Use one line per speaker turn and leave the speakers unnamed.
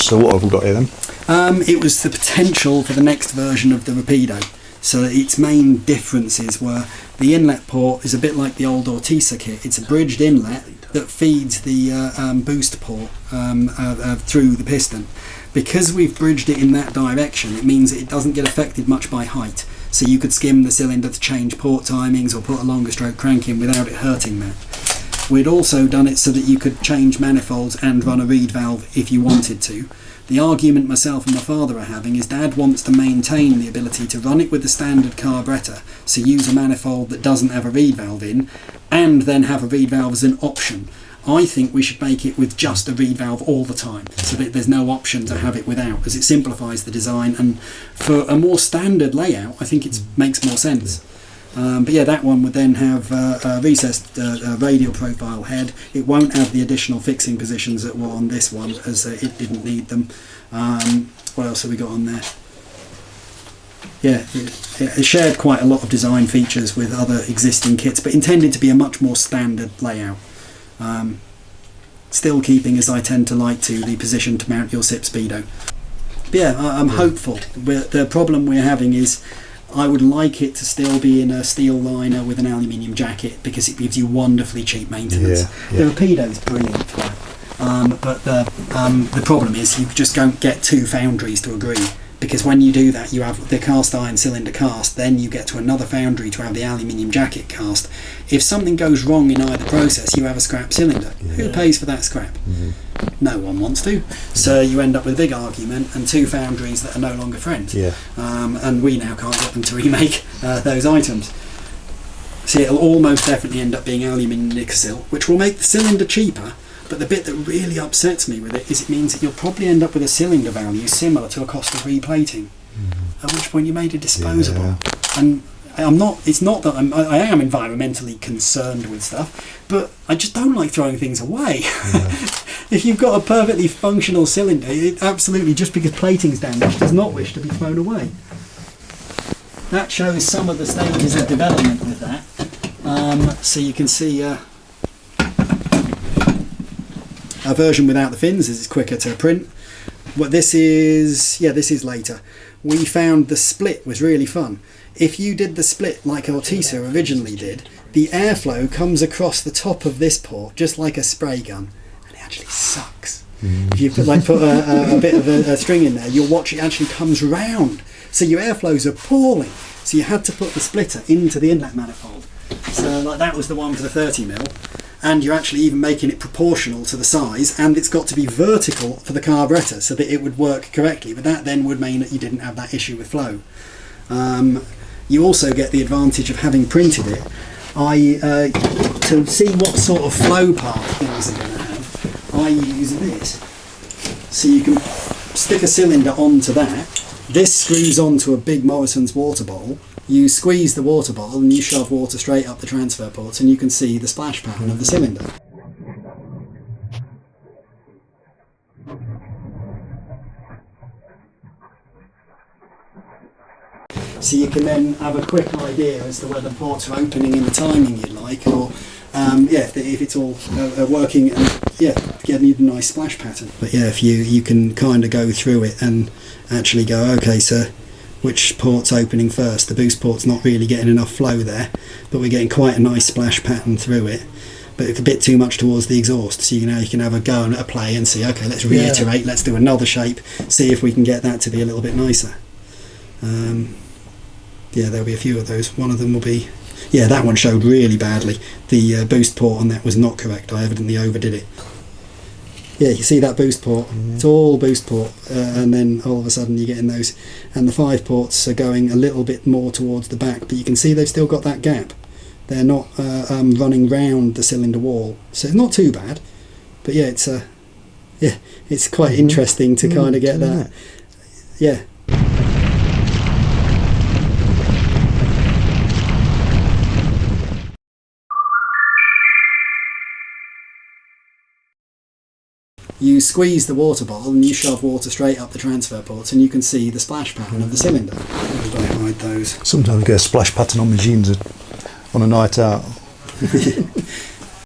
So what have we got here then?
It was the potential for the next version of the Rapido. So its main differences were the inlet port is a bit like the old Ortisa kit. It's a bridged inlet that feeds the boost port through the piston. Because we've bridged it in that direction, it means that it doesn't get affected much by height. So you could skim the cylinder to change port timings or put a longer stroke crank in without it hurting that. We'd also done it so that you could change manifolds and run a reed valve if you wanted to. The argument myself and my father are having is Dad wants to maintain the ability to run it with the standard carburettor, so use a manifold that doesn't have a reed valve in, and then have a reed valve as an option. I think we should make it with just a reed valve all the time, so that there's no option to have it without, as it simplifies the design, and for a more standard layout I think it makes more sense. But yeah, that one would then have a recessed radial profile head. It won't have the additional fixing positions that were on this one, as it didn't need them. What else have we got on there? Yeah, it shared quite a lot of design features with other existing kits, but intended to be a much more standard layout. Still keeping, as I tend to like to, the position to mount your SIP Speedo. But yeah, I'm hopeful. The problem we're having is I would like it to still be in a steel liner with an aluminium jacket, because it gives you wonderfully cheap maintenance. The Rapido is brilliant for that. But the problem is you just don't get two foundries to agree, because when you do that you have the cast iron cylinder cast, then you get to another foundry to have the aluminium jacket cast. If something goes wrong in either process, you have a scrap cylinder. Who pays for that scrap? No one wants to. So you end up with a big argument and two foundries that are no longer friends. And we now can't get them to remake those items. So it'll almost definitely end up being aluminium Nicosil, which will make the cylinder cheaper. But the bit that really upsets me with it is it means that you'll probably end up with a cylinder value similar to a cost of replating, at which point you made it disposable. And I'm not. It's not that I am environmentally concerned with stuff, but I just don't like throwing things away. If you've got a perfectly functional cylinder, it absolutely, just because plating's damaged, does not wish to be thrown away. That shows some of the stages of development with that. So you can see a version without the fins, as it's quicker to print. What this is, this is later. We found the split was really fun. If you did the split like Ortisa originally did, the airflow comes across the top of this port just like a spray gun, and it actually sucks. If you put a bit of a string in there, you'll watch it actually comes round. So your airflow's appalling. So you had to put the splitter into the inlet manifold. So like that was the one for the 30mm. And you're actually even making it proportional to the size, and it's got to be vertical for the carburettor so that it would work correctly, but that then would mean that you didn't have that issue with flow. You also get the advantage of having printed it. To see what sort of flow path things are going to have, I use this. So you can stick a cylinder onto that. This screws onto a big Morrison's water bottle. You squeeze the water bottle and you shove water straight up the transfer ports, and you can see the splash pattern of the cylinder. So you can then have a quick idea as to whether ports are opening in the timing you'd like, or if it's all working, and getting a nice splash pattern. But yeah, if you can kind of go through it and actually go, okay, so which port's opening first? The boost port's not really getting enough flow there, but we're getting quite a nice splash pattern through it. But it's a bit too much towards the exhaust, so you can have a go and a play and see, okay, let's reiterate, let's do another shape, see if we can get that to be a little bit nicer. There'll be a few of those. One of them will be, that one showed really badly. The boost port on that was not correct. I evidently overdid it. Yeah, you see that boost port, it's all boost port, and then all of a sudden you're getting those, and the 5 ports are going a little bit more towards the back, but you can see they've still got that gap. They're not running round the cylinder wall, so it's not too bad. But yeah, it's quite interesting to kind of get that. Yeah. You squeeze the water bottle and you shove water straight up the transfer ports, and you can see the splash pattern of the cylinder. Don't hide those.
Sometimes I get a splash pattern on my jeans on a night out.